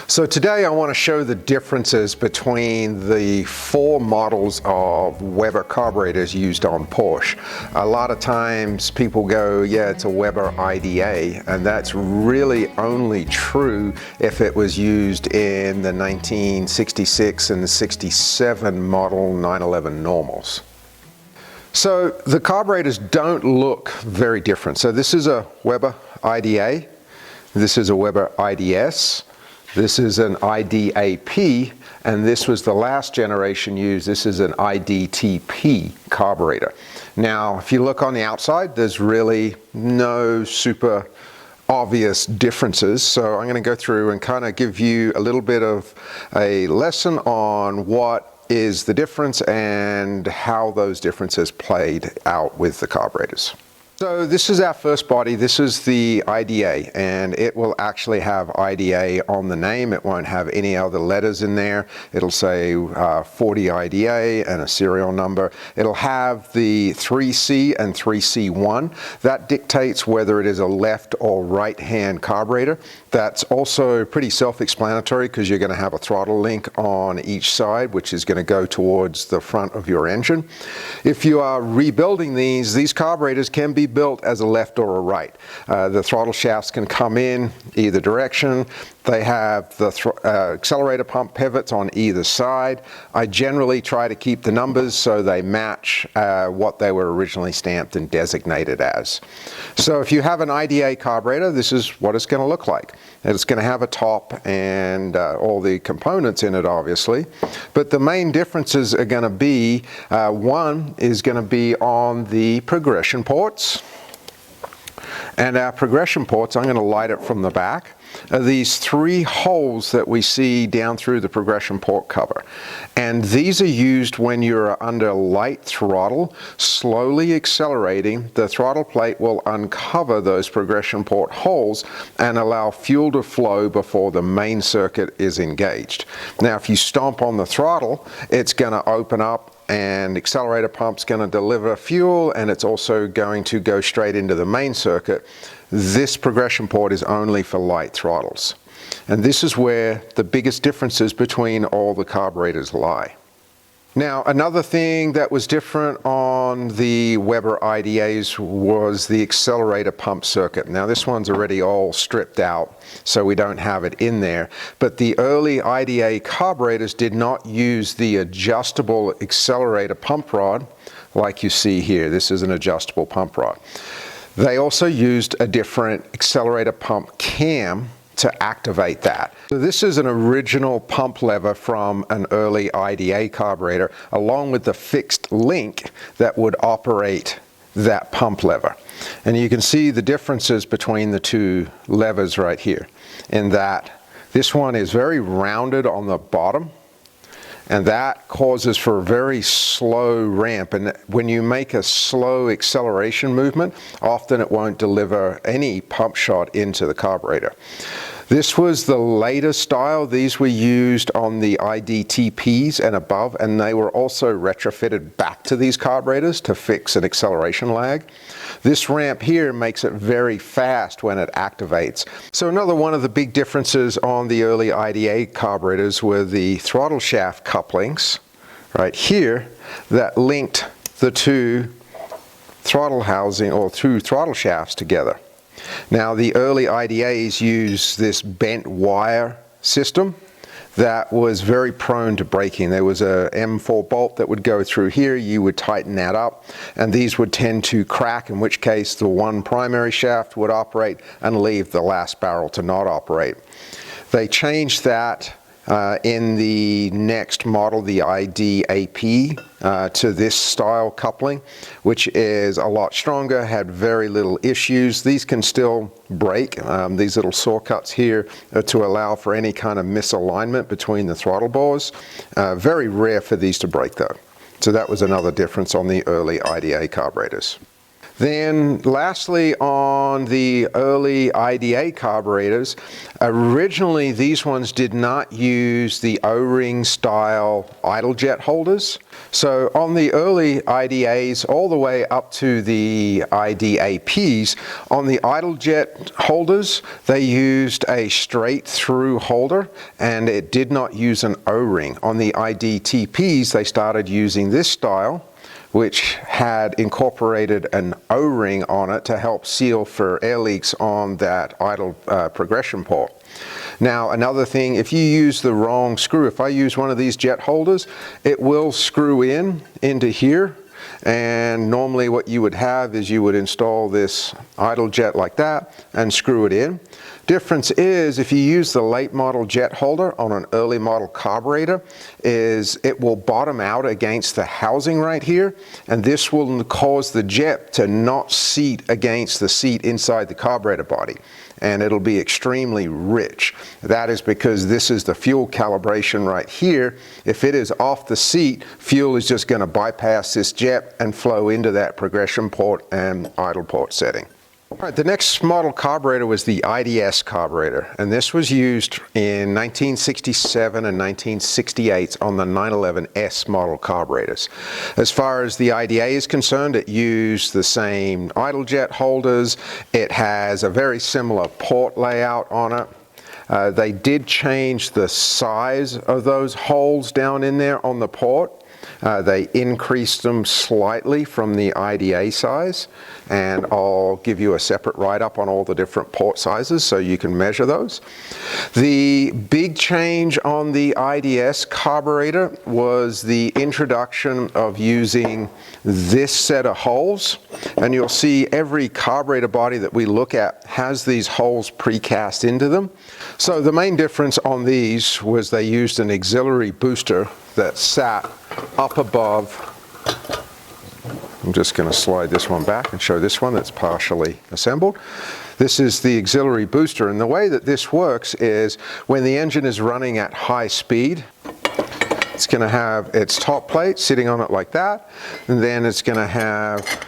So today I want to show the differences between the four models of Weber carburetors used on Porsche. A lot of times people go, yeah, it's a Weber IDA, and that's really only true if it was used in the 1966 and the 67 model 911 normals. So the carburetors don't look very different. So this is a Weber IDA, this is a Weber IDS, this is an IDAP, and this was the last generation used. This is an IDTP carburetor. Now, if you look on the outside, there's really no super obvious differences. So I'm going to go through and kind of give you a little bit of a lesson on what is the difference and how those differences played out with the carburetors. So this is our first body. This is the IDA, and it will actually have IDA on the name. It won't have any other letters in there. It'll say 40 IDA and a serial number. It'll have the 3C and 3C1. That dictates whether it is a left or right hand carburetor. That's also pretty self-explanatory because you're going to have a throttle link on each side, which is going to go towards the front of your engine. If you are rebuilding these carburetors can be built as a left or a right. The throttle shafts can come in either direction. They have the accelerator pump pivots on either side. I generally try to keep the numbers so they match what they were originally stamped and designated as. So if you have an IDA carburetor, this is what it's going to look like. It's going to have a top and all the components in it, obviously. But the main differences are going to be, one is going to be on the progression ports. And our progression ports, I'm going to light it from the back, are these three holes that we see down through the progression port cover. And these are used when you're under light throttle, slowly accelerating. The throttle plate will uncover those progression port holes and allow fuel to flow before the main circuit is engaged. Now, if you stomp on the throttle, it's going to open up and accelerator pump's going to deliver fuel, and it's also going to go straight into the main circuit. This progression port is only for light throttles. And this is where the biggest differences between all the carburetors lie. Now, another thing that was different on the Weber IDAs was the accelerator pump circuit. Now, this one's already all stripped out, so we don't have it in there. But the early IDA carburetors did not use the adjustable accelerator pump rod like you see here. This is an adjustable pump rod. They also used a different accelerator pump cam to activate that. So this is an original pump lever from an early IDA carburetor, along with the fixed link that would operate that pump lever. And you can see the differences between the two levers right here, in that this one is very rounded on the bottom, and that causes for a very slow ramp. And when you make a slow acceleration movement, often it won't deliver any pump shot into the carburetor. This was the later style. These were used on the IDTPs and above, and they were also retrofitted back to these carburetors to fix an acceleration lag. This ramp here makes it very fast when it activates. So another one of the big differences on the early IDA carburetors were the throttle shaft couplings right here that linked the two throttle housing or two throttle shafts together. Now, the early IDAs used this bent wire system that was very prone to breaking. There was a M4 bolt that would go through here. You would tighten that up, and these would tend to crack, in which case the one primary shaft would operate and leave the last barrel to not operate. They changed that in the next model, the IDAP, to this style coupling, which is a lot stronger, had very little issues. These can still break, these little saw cuts here to allow for any kind of misalignment between the throttle bores. Very rare for these to break though. So that was another difference on the early IDA carburetors. Then lastly, on the early IDA carburetors, originally these ones did not use the O-ring style idle jet holders. So on the early IDAs all the way up to the IDAPs, on the idle jet holders they used a straight through holder and it did not use an O-ring. On the IDTPs they started using this style, which had incorporated an O-ring on it to help seal for air leaks on that idle progression port. Now another thing, if you use the wrong screw, if I use one of these jet holders, it will screw into here, and normally what you would have is you would install this idle jet like that and screw it in. Difference is if you use the late model jet holder on an early model carburetor, is it will bottom out against the housing right here, and this will cause the jet to not seat against the seat inside the carburetor body, and it'll be extremely rich. That is because this is the fuel calibration right here. If it is off the seat, fuel is just going to bypass this jet and flow into that progression port and idle port setting. All right, the next model carburetor was the IDS carburetor, and this was used in 1967 and 1968 on the 911S model carburetors. As far as the IDA is concerned, it used the same idle jet holders. It has a very similar port layout on it. They did change the size of those holes down in there on the port. They increased them slightly from the IDA size, and I'll give you a separate write-up on all the different port sizes so you can measure those. The big change on the IDS carburetor was the introduction of using this set of holes, and you'll see every carburetor body that we look at has these holes precast into them. So the main difference on these was they used an auxiliary booster that sat up above. I'm just going to slide this one back and show this one that's partially assembled. This is the auxiliary booster, and the way that this works is when the engine is running at high speed, it's going to have its top plate sitting on it like that, and then it's going to have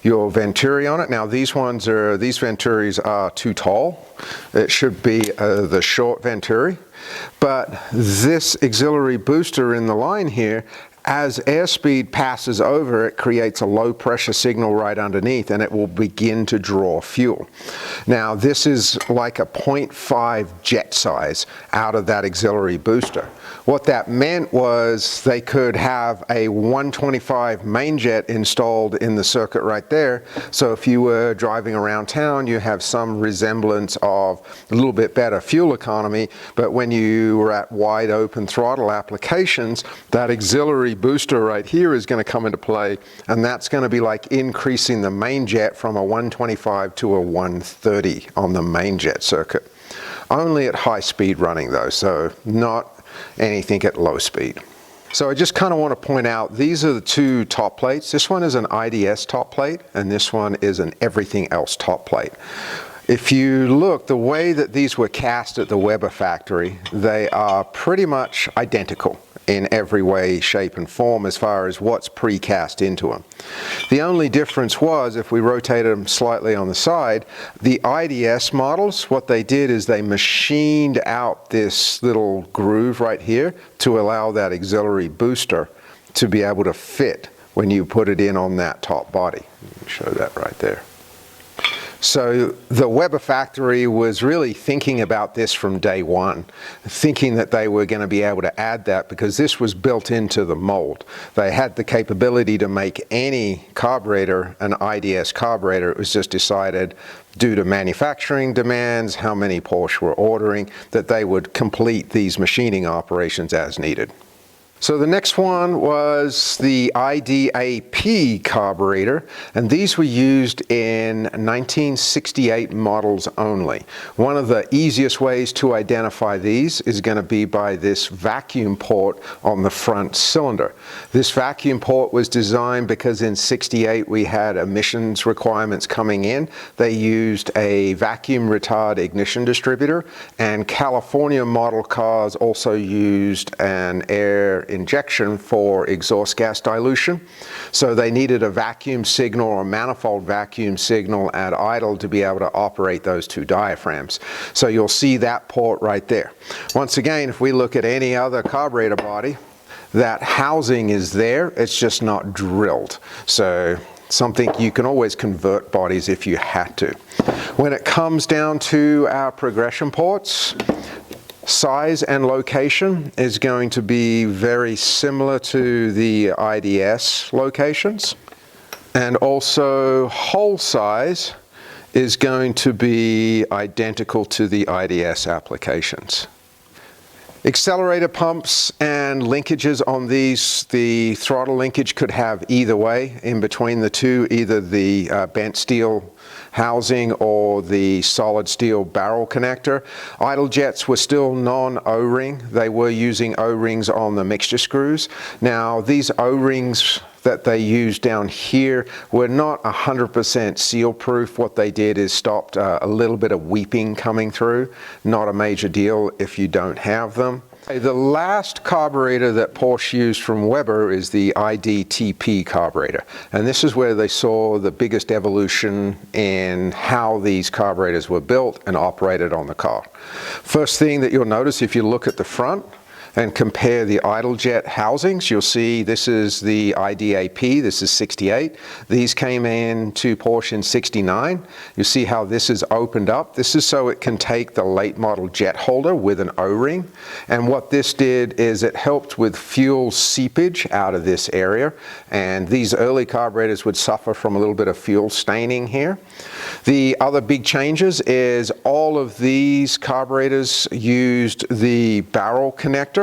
your venturi on it. Now these venturis are too tall. It should be the short venturi. But this auxiliary booster in the line here, as airspeed passes over, it creates a low pressure signal right underneath, and it will begin to draw fuel. Now this is like a 0.5 jet size out of that auxiliary booster. What that meant was they could have a 125 main jet installed in the circuit right there. So if you were driving around town, you have some resemblance of a little bit better fuel economy, but when you were at wide open throttle applications, that auxiliary booster right here is going to come into play, and that's going to be like increasing the main jet from a 125 to a 130 on the main jet circuit. Only at high speed running though, so not anything at low speed. So I just kind of want to point out, these are the two top plates. This one is an IDS top plate, and this one is an everything else top plate. If you look, the way that these were cast at the Weber factory, they are pretty much identical in every way, shape, and form as far as what's precast into them. The only difference was, if we rotated them slightly on the side, the IDS models, what they did is they machined out this little groove right here to allow that auxiliary booster to be able to fit when you put it in on that top body. Let me show that right there. So the Weber factory was really thinking about this from day one, thinking that they were going to be able to add that because this was built into the mold. They had the capability to make any carburetor an IDS carburetor. It was just decided, due to manufacturing demands, how many Porsche were ordering, that they would complete these machining operations as needed. So the next one was the IDAP carburetor, and these were used in 1968 models only. One of the easiest ways to identify these is going to be by this vacuum port on the front cylinder. This vacuum port was designed because in 68 we had emissions requirements coming in. They used a vacuum retard ignition distributor, and California model cars also used an air injection for exhaust gas dilution. So they needed a vacuum signal or a manifold vacuum signal at idle to be able to operate those two diaphragms. So you'll see that port right there. Once again, if we look at any other carburetor body, that housing is there, it's just not drilled. So something you can always convert bodies if you had to. When it comes down to our progression ports, size and location is going to be very similar to the IDS locations, and also hole size is going to be identical to the IDS applications. Accelerator pumps and linkages on these, the throttle linkage could have either way in between the two, either the bent steel housing or the solid steel barrel connector. Idle jets were still non-O-ring. They were using O-rings on the mixture screws. Now these O-rings that they used down here were not 100% seal proof. What they did is stopped a little bit of weeping coming through. Not a major deal if you don't have them. The last carburetor that Porsche used from Weber is the IDTP carburetor, and this is where they saw the biggest evolution in how these carburetors were built and operated on the car. First thing that you'll notice if you look at the front and compare the idle jet housings, you'll see this is the IDAP, this is 68. These came in to Porsche in 69. You see how this is opened up. This is so it can take the late model jet holder with an O-ring. And what this did is it helped with fuel seepage out of this area. And these early carburetors would suffer from a little bit of fuel staining here. The other big changes is all of these carburetors used the barrel connector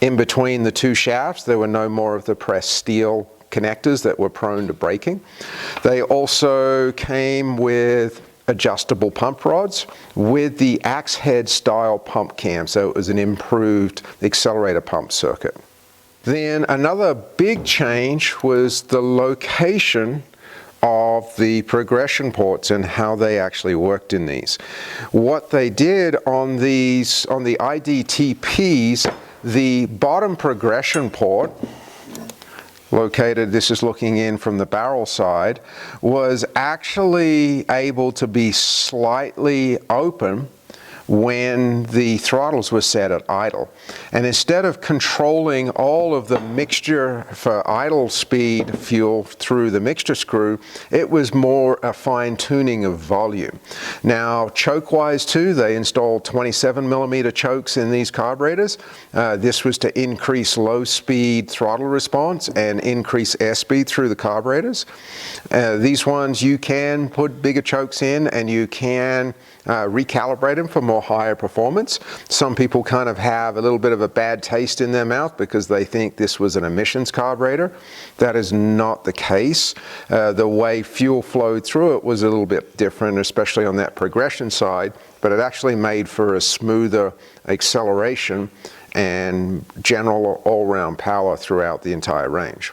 in between the two shafts. There were no more of the pressed steel connectors that were prone to breaking. They also came with adjustable pump rods with the axe head style pump cam, so it was an improved accelerator pump circuit. Then another big change was the location of the progression ports and how they actually worked in these. What they did on these, on the IDTPs, the bottom progression port, located, this is looking in from the barrel side, was actually able to be slightly open when the throttles were set at idle. And instead of controlling all of the mixture for idle speed fuel through the mixture screw, it was more a fine tuning of volume. Now choke wise too, they installed 27mm chokes in these carburetors. This was to increase low speed throttle response and increase airspeed through the carburetors. These ones you can put bigger chokes in and you can recalibrate them for more higher performance. Some people kind of have a little bit of a bad taste in their mouth because they think this was an emissions carburetor. That is not the case. The way fuel flowed through it was a little bit different, especially on that progression side, but it actually made for a smoother acceleration and general all-round power throughout the entire range.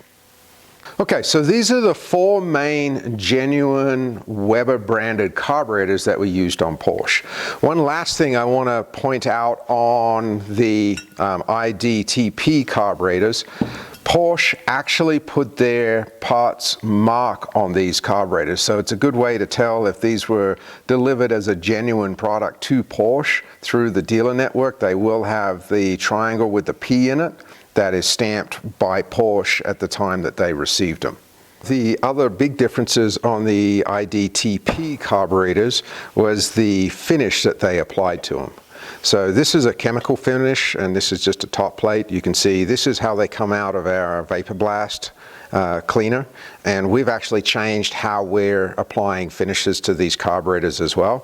Okay, so these are the four main genuine Weber branded carburetors that we used on Porsche. One last thing I want to point out on the IDTP carburetors, Porsche actually put their parts mark on these carburetors, so it's a good way to tell if these were delivered as a genuine product to Porsche through the dealer network. They will have the triangle with the P in it that is stamped by Porsche at the time that they received them. The other big differences on the IDTP carburetors was the finish that they applied to them. So this is a chemical finish and this is just a top plate. You can see this is how they come out of our Vapor Blast cleaner, and we've actually changed how we're applying finishes to these carburetors as well.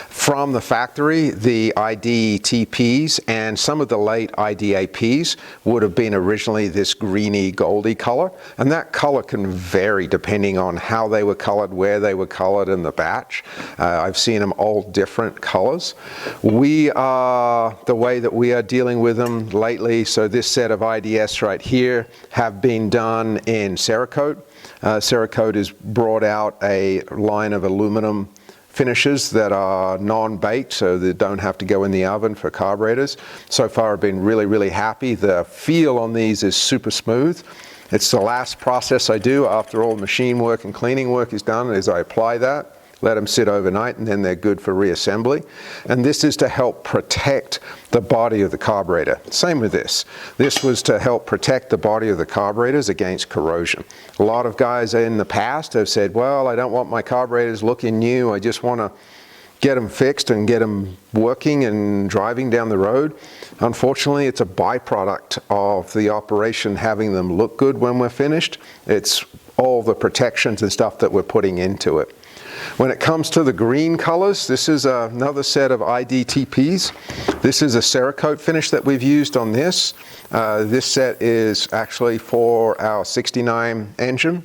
From the factory, the IDTPs and some of the late IDAPs would have been originally this greeny goldy color, and that color can vary depending on how they were colored, where they were colored in the batch. I've seen them all different colors. We are, the way that we are dealing with them lately, so this set of IDS right here have been done in Cerakote. Cerakote has brought out a line of aluminum finishes that are non-baked, so they don't have to go in the oven for carburetors. So far I've been really happy. The feel on these is super smooth. It's the last process I do after all machine work and cleaning work is done, is I apply that, let them sit overnight, and then they're good for reassembly. And this is to help protect the body of the carburetor. Same with this. This was to help protect the body of the carburetors against corrosion. A lot of guys in the past have said, well, I don't want my carburetors looking new, I just want to get them fixed and get them working and driving down the road. Unfortunately, it's a byproduct of the operation having them look good when we're finished. It's all the protections and stuff that we're putting into it. When it comes to the green colors, this is another set of IDTPs. This is a Cerakote finish that we've used on this. This set is actually for our 69 engine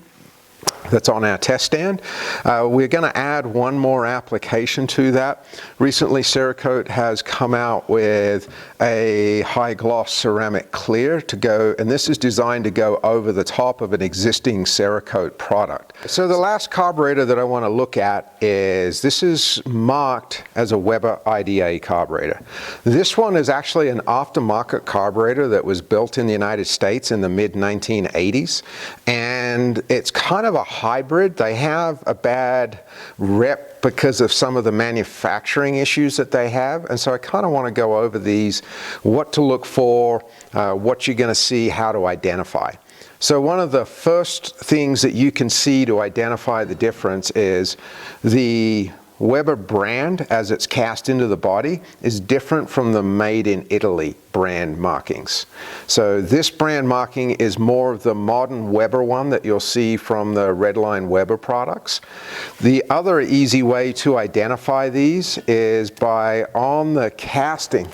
that's on our test stand. We're going to add one more application to that. Recently Cerakote has come out with a high gloss ceramic clear to go, and this is designed to go over the top of an existing Cerakote product. So the last carburetor that I want to look at is, this is marked as a Weber IDA carburetor. This one is actually an aftermarket carburetor that was built in the United States in the mid-1980s, and it's kind of a hybrid. They have a bad rep because of some of the manufacturing issues that they have, and so I kind of want to go over these, what to look for, what you're going to see, how to identify. So one of the first things that you can see to identify the difference is the Weber brand, as it's cast into the body, is different from the Made in Italy brand markings. So this brand marking is more of the modern Weber one that you'll see from the Redline Weber products. The other easy way to identify these is by on the casting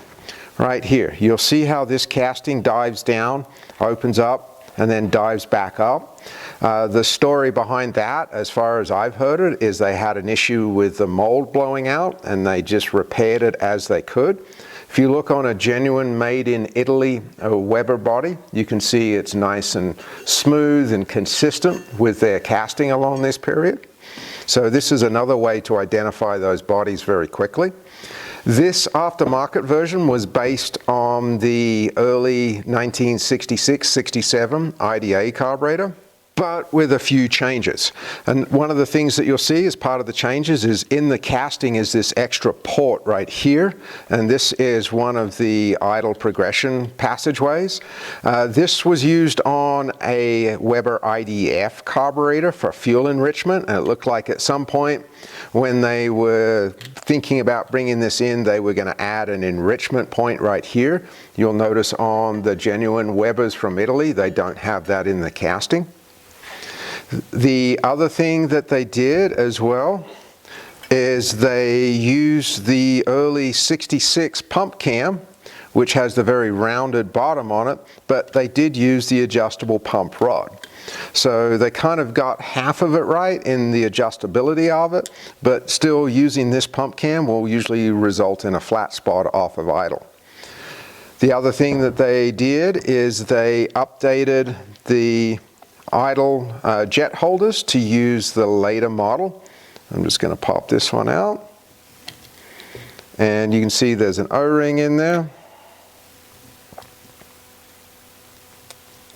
right here. You'll see how this casting dives down, opens up, and then dives back up. The story behind that, as far as I've heard it, is they had an issue with the mold blowing out and they just repaired it as they could. If you look on a genuine Made in Italy Weber body, you can see it's nice and smooth and consistent with their casting along this period. So this is another way to identify those bodies very quickly. This aftermarket version was based on the early 1966-67 IDA carburetor, but with a few changes. And one of the things that you'll see as part of the changes is in the casting is this extra port right here, and this is one of the idle progression passageways. This was used on a Weber IDF carburetor for fuel enrichment, and it looked like at some point when they were thinking about bringing this in, they were going to add an enrichment point right here. You'll notice on the genuine Webers from Italy, they don't have that in the casting. The other thing that they did as well is they used the early 66 pump cam, which has the very rounded bottom on it, but they did use the adjustable pump rod. So they kind of got half of it right in the adjustability of it, but still using this pump cam will usually result in a flat spot off of idle. The other thing that they did is they updated the idle jet holders to use the later model. I'm just going to pop this one out, and you can see there's an O-ring in there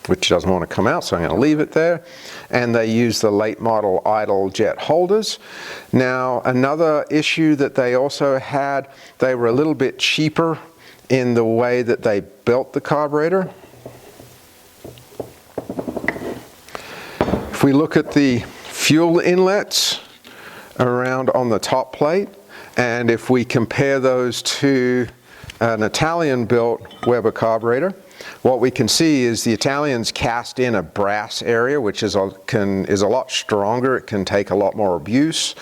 which doesn't want to come out, so I'm going to leave it there. And they use the late model idle jet holders. Now another issue that they also had, they were a little bit cheaper in the way that they built the carburetor. If we look at the fuel inlets around on the top plate, and if we compare those to an Italian built Weber carburetor, what we can see is the Italians cast in a brass area, which is a lot stronger. It can take a lot more abuse,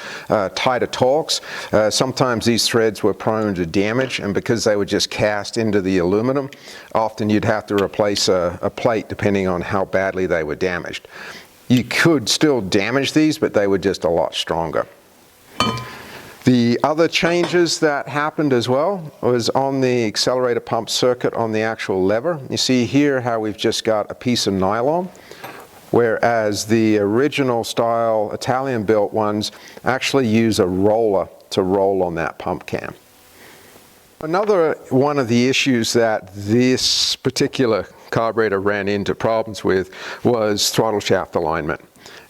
tighter torques. Sometimes these threads were prone to damage, and because they were just cast into the aluminum, often you'd have to replace a plate depending on how badly they were damaged. You could still damage these, but they were just a lot stronger. The other changes that happened as well was on the accelerator pump circuit on the actual lever. You see here how we've just got a piece of nylon, whereas the original style Italian built ones actually use a roller to roll on that pump cam. Another one of the issues that this particular carburetor ran into problems with was throttle shaft alignment.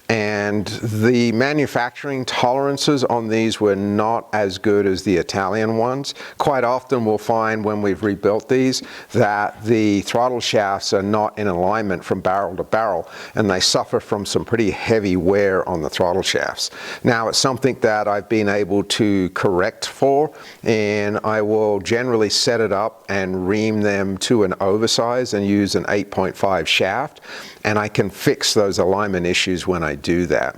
And the manufacturing tolerances on these were not as good as the Italian ones. Quite often we'll find when we've rebuilt these that the throttle shafts are not in alignment from barrel to barrel, and they suffer from some pretty heavy wear on the throttle shafts. Now it's something that I've been able to correct for, and I will generally set it up and ream them to an oversize and use an 8.5 shaft, and I can fix those alignment issues when I do that.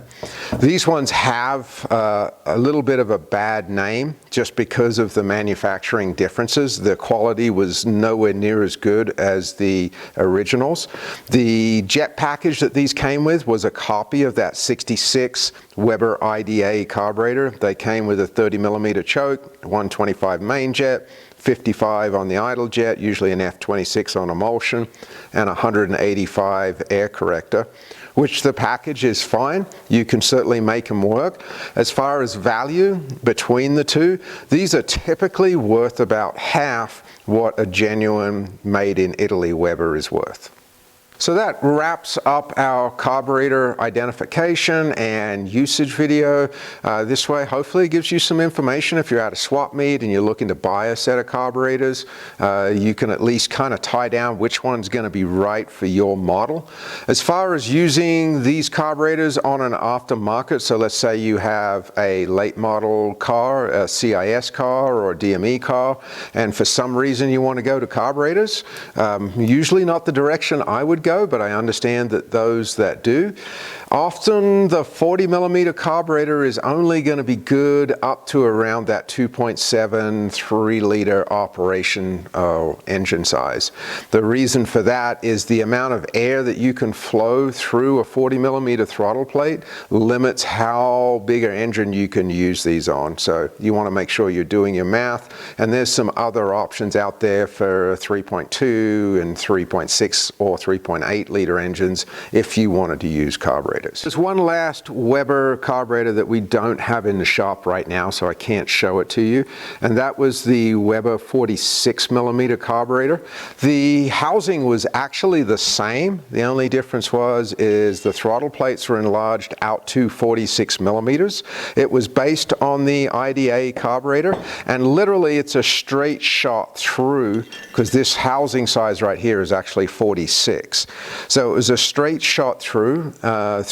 These ones have a little bit of a bad name just because of the manufacturing differences. The quality was nowhere near as good as the originals. The jet package that these came with was a copy of that 66 Weber IDA carburetor. They came with a 30mm choke, 125 main jet, 55 on the idle jet, usually an F26 on emulsion, and 185 air corrector, which the package is fine. You can certainly make them work. As far as value between the two, these are typically worth about half what a genuine made in Italy Weber is worth. So that wraps up our carburetor identification and usage video. This way, hopefully it gives you some information. If you're at a swap meet and you're looking to buy a set of carburetors, you can at least kind of tie down which one's going to be right for your model. As far as using these carburetors on an aftermarket, so let's say you have a late model car, a CIS car or a DME car, and for some reason you want to go to carburetors, usually not the direction I would go, but I understand that those that do. Often the 40mm carburetor is only going to be good up to around that 2.7 3-liter operation engine size. The reason for that is the amount of air that you can flow through a 40mm throttle plate limits how big an engine you can use these on. So you want to make sure you're doing your math, and there's some other options out there for 3.2 and 3.6 or 3.8 liter engines if you wanted to use carburetors. There's one last Weber carburetor that we don't have in the shop right now, so I can't show it to you, and that was the Weber 46mm carburetor. The housing was actually the same. The only difference is the throttle plates were enlarged out to 46mm. It was based on the IDA carburetor, and literally it's a straight shot through, because this housing size right here is actually 46. So it was a straight shot through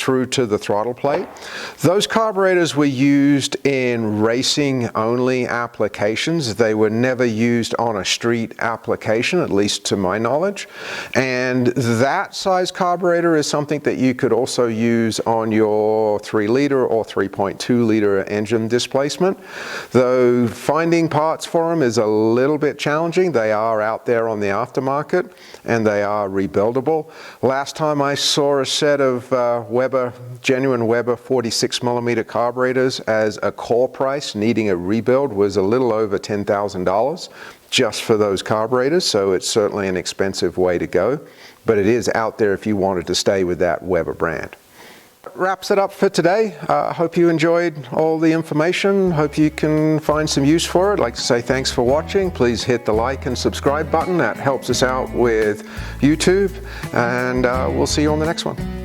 to the throttle plate. Those carburetors were used in racing only applications. They were never used on a street application, at least to my knowledge. And that size carburetor is something that you could also use on your 3-liter or 3.2-liter engine displacement. Though finding parts for them is a little bit challenging. They are out there on the aftermarket and they are rebuildable. Last time I saw a set of genuine Weber 46mm carburetors as a core price needing a rebuild was a little over $10,000 just for those carburetors, so it's certainly an expensive way to go, but it is out there if you wanted to stay with that Weber brand. Wraps it up for today. Hope you enjoyed all the information. Hope you can find some use for it. I'd like to say thanks for watching. Please hit the like and subscribe button. That helps us out with YouTube, and we'll see you on the next one.